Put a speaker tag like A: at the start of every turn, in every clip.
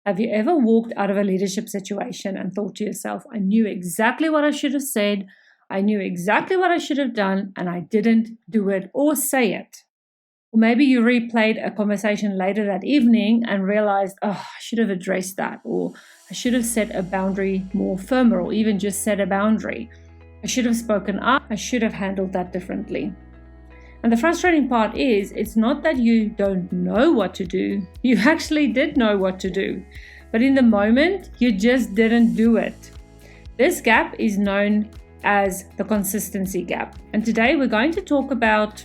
A: Have you ever walked out of a leadership situation and thought to yourself, I knew exactly what I should have said, I knew exactly what I should have done, and I didn't do it or say it? Or maybe you replayed a conversation later that evening and realized, I should have addressed that, or I should have set a boundary more firmer, or even just set a boundary. I should have spoken up, I should have handled that differently. And the frustrating part is, it's not that you don't know what to do. You actually did know what to do. But in the moment, you just didn't do it. This gap is known as the consistency gap. And today we're going to talk about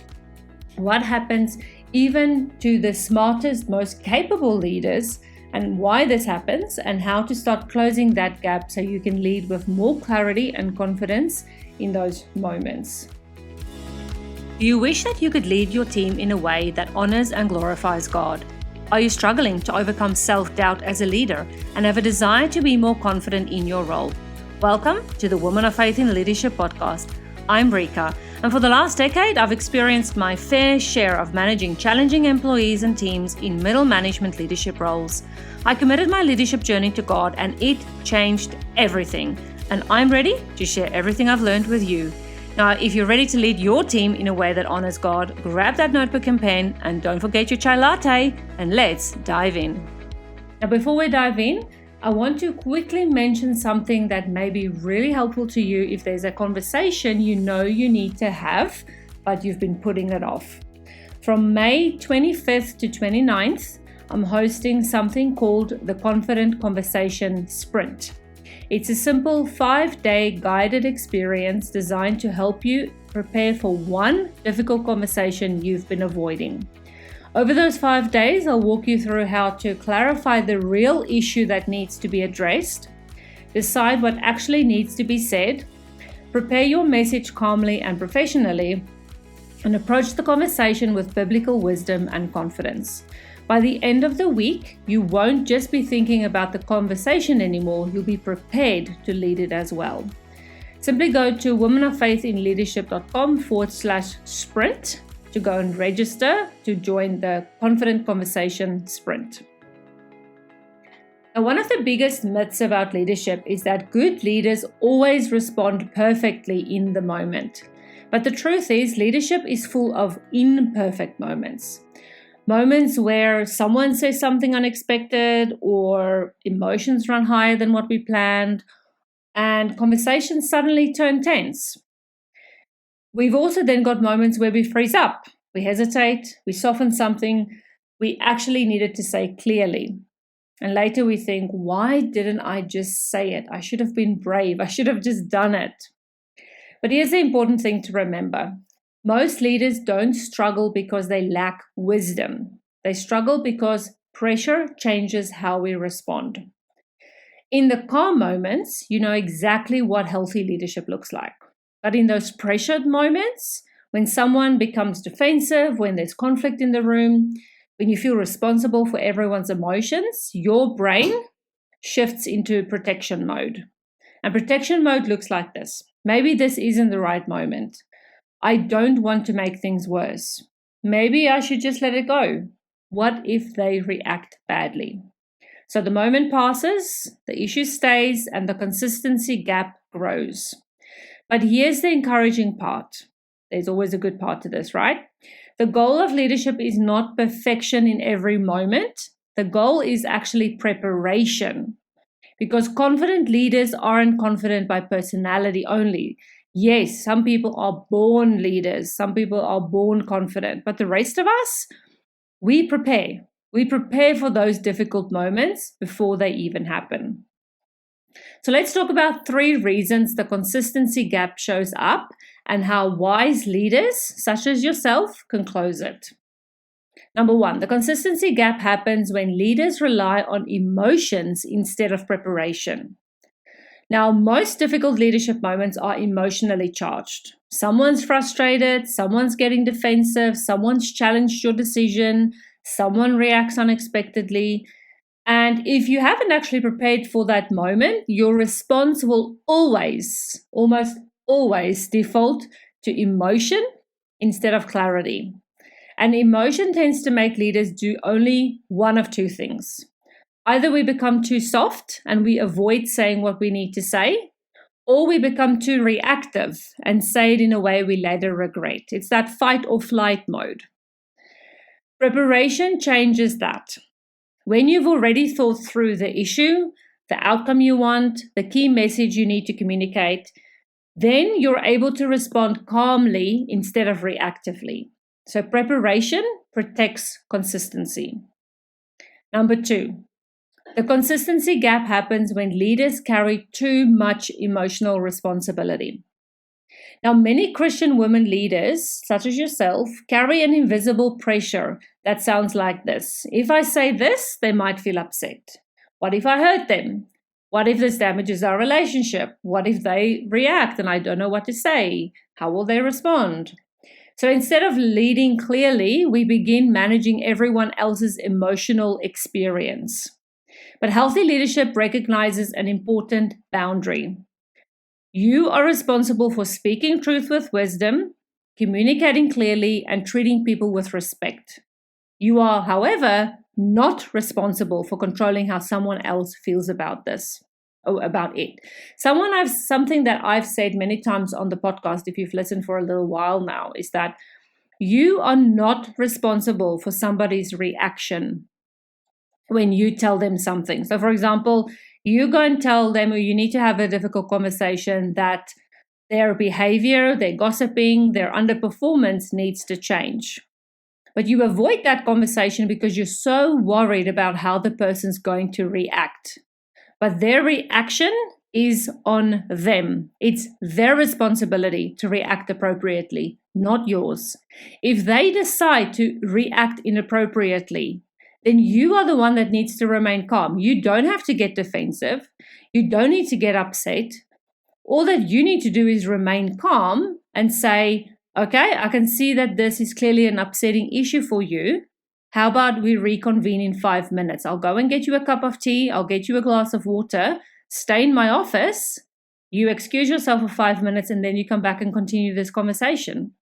A: what happens even to the smartest, most capable leaders, and why this happens, and how to start closing that gap so you can lead with more clarity and confidence in those moments. Do you wish that you could lead your team in a way that honors and glorifies God? Are you struggling to overcome self-doubt as a leader and have a desire to be more confident in your role? Welcome to the Women of Faith in Leadership podcast. I'm Rika, and for the last decade, I've experienced my fair share of managing challenging employees and teams in middle management leadership roles. I committed my leadership journey to God, and it changed everything. And I'm ready to share everything I've learned with you. Now, if you're ready to lead your team in a way that honors God, grab that notebook and pen, and don't forget your chai latte, and let's dive in. Now, before we dive in, I want to quickly mention something that may be really helpful to you if there's a conversation you know you need to have, but you've been putting it off. From May 25th to 29th, I'm hosting something called the Confident Conversation Sprint. It's a simple 5-day guided experience designed to help you prepare for one difficult conversation you've been avoiding. Over those 5 days, I'll walk you through how to clarify the real issue that needs to be addressed, decide what actually needs to be said, prepare your message calmly and professionally, and approach the conversation with biblical wisdom and confidence. By the end of the week, you won't just be thinking about the conversation anymore, you'll be prepared to lead it as well. Simply go to womenoffaithinleadership.com/sprint to go and register to join the Confident Conversation Sprint. Now, one of the biggest myths about leadership is that good leaders always respond perfectly in the moment. But the truth is, leadership is full of imperfect moments. Moments where someone says something unexpected, or emotions run higher than what we planned, and conversations suddenly turn tense. We've also then got moments where we freeze up, we hesitate, we soften something we actually needed to say clearly. And later we think, why didn't I just say it? I should have been brave. I should have just done it. But here's the important thing to remember. Most leaders don't struggle because they lack wisdom. They struggle because pressure changes how we respond. In the calm moments, you know exactly what healthy leadership looks like. But in those pressured moments, when someone becomes defensive, when there's conflict in the room, when you feel responsible for everyone's emotions, your brain shifts into protection mode. And protection mode looks like this. Maybe this isn't the right moment. I don't want to make things worse. Maybe I should just let it go. What if they react badly? So the moment passes, the issue stays, and the consistency gap grows. But here's the encouraging part. There's always a good part to this, right? The goal of leadership is not perfection in every moment. The goal is actually preparation. Because confident leaders aren't confident by personality only. Yes, some people are born leaders. Some people are born confident. But the rest of us, we prepare. We prepare for those difficult moments before they even happen. So let's talk about 3 reasons the consistency gap shows up and how wise leaders, such as yourself, can close it. Number 1, the consistency gap happens when leaders rely on emotions instead of preparation. Now, most difficult leadership moments are emotionally charged. Someone's frustrated, someone's getting defensive, someone's challenged your decision, someone reacts unexpectedly. And if you haven't actually prepared for that moment, your response will almost always default to emotion instead of clarity. And emotion tends to make leaders do only one of 2 things. Either we become too soft and we avoid saying what we need to say, or we become too reactive and say it in a way we later regret. It's that fight or flight mode. Preparation changes that. When you've already thought through the issue, the outcome you want, the key message you need to communicate, then you're able to respond calmly instead of reactively. So preparation protects consistency. Number 2, the consistency gap happens when leaders carry too much emotional responsibility. Now, many Christian women leaders, such as yourself, carry an invisible pressure that sounds like this. If I say this, they might feel upset. What if I hurt them? What if this damages our relationship? What if they react and I don't know what to say? How will they respond? So instead of leading clearly, we begin managing everyone else's emotional experience. But healthy leadership recognizes an important boundary. You are responsible for speaking truth with wisdom, communicating clearly, and treating people with respect. You are, however, not responsible for controlling how someone else feels about this or about it. Something that I've said many times on the podcast, if you've listened for a little while now, is that you are not responsible for somebody's reaction when you tell them something. So, for example, you go and tell them, or you need to have a difficult conversation, that their behavior, their gossiping, their underperformance needs to change. But you avoid that conversation because you're so worried about how the person's going to react. But their reaction is on them. It's their responsibility to react appropriately, not yours. If they decide to react inappropriately, then you are the one that needs to remain calm. You don't have to get defensive. You don't need to get upset. All that you need to do is remain calm and say, okay, I can see that this is clearly an upsetting issue for you. How about we reconvene in 5 minutes? I'll go and get you a cup of tea. I'll get you a glass of water. Stay in my office. You excuse yourself for 5 minutes and then you come back and continue this conversation.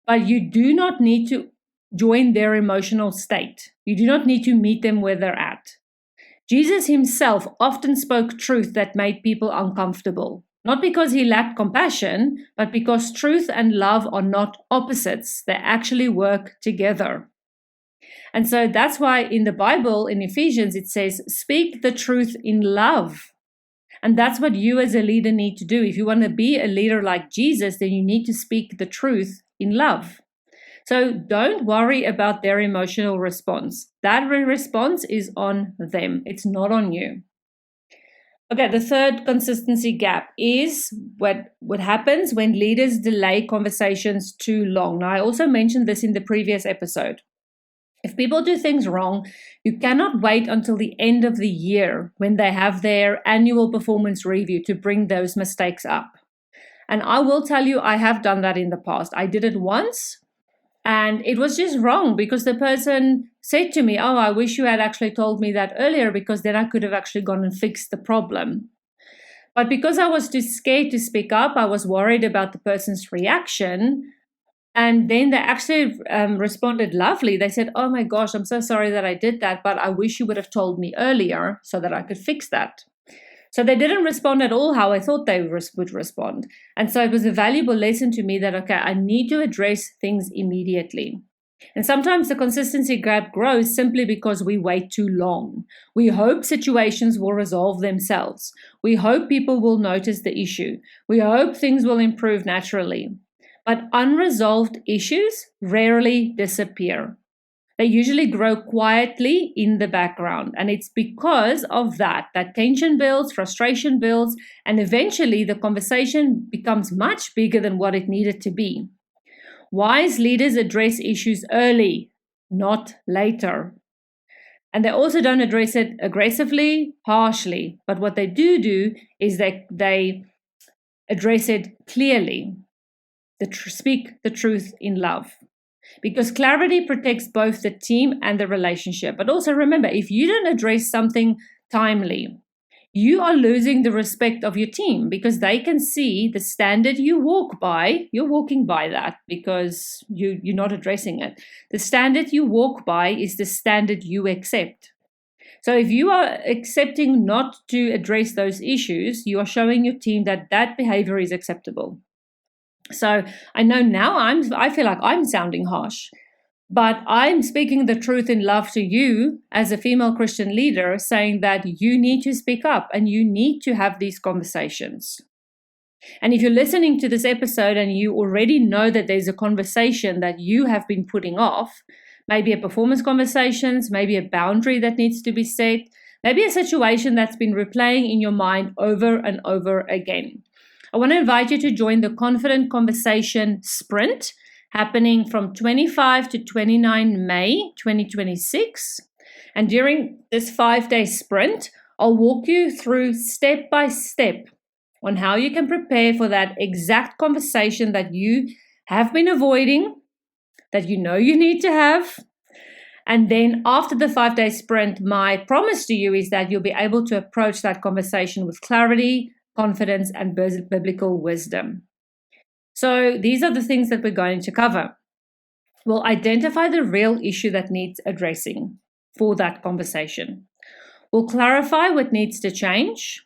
A: But you do not need to join their emotional state. You do not need to meet them where they're at. Jesus himself often spoke truth that made people uncomfortable. Not because he lacked compassion, but because truth and love are not opposites. They actually work together. And so that's why in the Bible, in Ephesians, it says, speak the truth in love. And that's what you as a leader need to do. If you want to be a leader like Jesus, then you need to speak the truth in love. So don't worry about their emotional response. That response is on them. It's not on you. Okay, the third consistency gap is what happens when leaders delay conversations too long. Now, I also mentioned this in the previous episode. If people do things wrong, you cannot wait until the end of the year when they have their annual performance review to bring those mistakes up. And I will tell you, I have done that in the past. I did it once. And it was just wrong because the person said to me, oh, I wish you had actually told me that earlier because then I could have actually gone and fixed the problem. But because I was too scared to speak up, I was worried about the person's reaction. And then they actually responded lovely. They said, oh my gosh, I'm so sorry that I did that, but I wish you would have told me earlier so that I could fix that. So they didn't respond at all how I thought they would respond. And so it was a valuable lesson to me that, okay, I need to address things immediately. And sometimes the consistency gap grows simply because we wait too long. We hope situations will resolve themselves. We hope people will notice the issue. We hope things will improve naturally. But unresolved issues rarely disappear. They usually grow quietly in the background. And it's because of that tension builds, frustration builds, and eventually the conversation becomes much bigger than what it needed to be. Wise leaders address issues early, not later. And they also don't address it aggressively, harshly. But what they do is they address it clearly. Speak the truth in love. Because clarity protects both the team and the relationship. But also remember, if you don't address something timely, you are losing the respect of your team because they can see the standard you walk by. You're walking by that because you're not addressing it. The standard you walk by is the standard you accept. So if you are accepting not to address those issues, you are showing your team that that behavior is acceptable. So I know now I feel like I'm sounding harsh, but I'm speaking the truth in love to you as a female Christian leader, saying that you need to speak up and you need to have these conversations. And if you're listening to this episode and you already know that there's a conversation that you have been putting off, maybe a performance conversations, maybe a boundary that needs to be set, maybe a situation that's been replaying in your mind over and over again, I want to invite you to join the Confident Conversation Sprint happening from 25 to 29 May 2026. And during this 5-day sprint, I'll walk you through step by step on how you can prepare for that exact conversation that you have been avoiding, that you know you need to have. And then after the 5-day sprint, my promise to you is that you'll be able to approach that conversation with clarity, confidence, and biblical wisdom. So these are the things that we're going to cover. We'll identify the real issue that needs addressing for that conversation. We'll clarify what needs to change.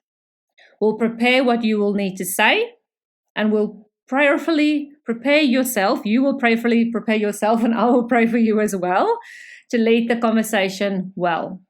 A: We'll prepare what you will need to say, and we'll prayerfully prepare yourself. You will prayerfully prepare yourself, and I will pray for you as well to lead the conversation well.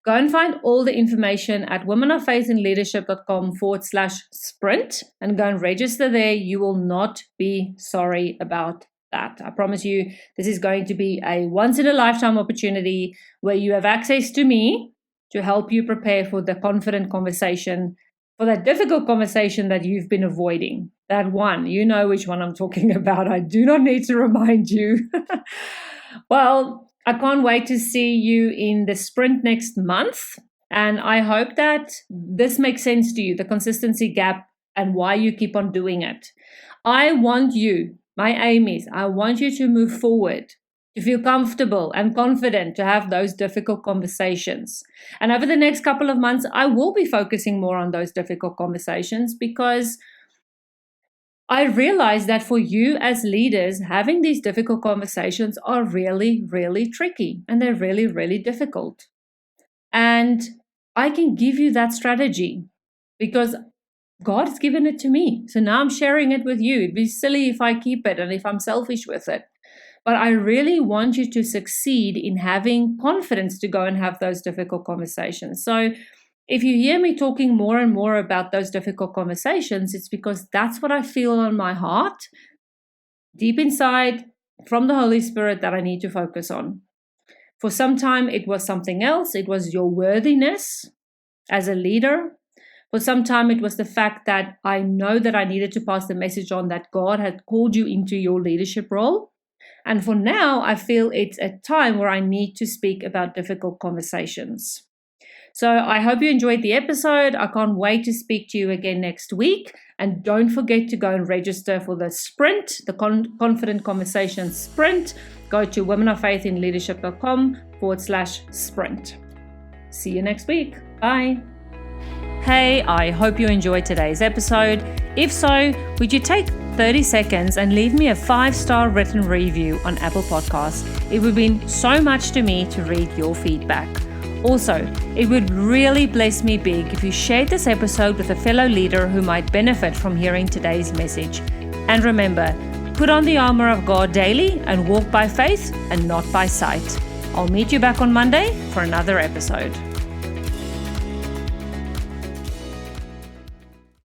A: Go and find all the information at womenoffaithinleadership.com/sprint and go and register there. You will not be sorry about that. I promise you, this is going to be a once-in-a-lifetime opportunity where you have access to me to help you prepare for the confident conversation, for that difficult conversation that you've been avoiding. That one, you know which one I'm talking about. I do not need to remind you. Well, I can't wait to see you in the sprint next month. And I hope that this makes sense to you, the consistency gap and why you keep on doing it. I want you, my aim is, I want you to move forward, to feel comfortable and confident, to have those difficult conversations. And over the next couple of months, I will be focusing more on those difficult conversations because I realize that for you as leaders, having these difficult conversations are really, really tricky and they're really, really difficult. And I can give you that strategy because God's given it to me. So now I'm sharing it with you. It'd be silly if I keep it and if I'm selfish with it. But I really want you to succeed in having confidence to go and have those difficult conversations. So if you hear me talking more and more about those difficult conversations, it's because that's what I feel on my heart, deep inside, from the Holy Spirit, that I need to focus on. For some time, it was something else. It was your worthiness as a leader. For some time, it was the fact that I know that I needed to pass the message on that God had called you into your leadership role. And for now, I feel it's a time where I need to speak about difficult conversations. So I hope you enjoyed the episode. I can't wait to speak to you again next week. And don't forget to go and register for the sprint, the Confident Conversation Sprint. Go to womenoffaithinleadership.com/sprint. See you next week. Bye. Hey, I hope you enjoyed today's episode. If so, would you take 30 seconds and leave me a 5-star written review on Apple Podcasts? It would mean so much to me to read your feedback. Also, it would really bless me big if you shared this episode with a fellow leader who might benefit from hearing today's message. And remember, put on the armor of God daily and walk by faith and not by sight. I'll meet you back on Monday for another episode.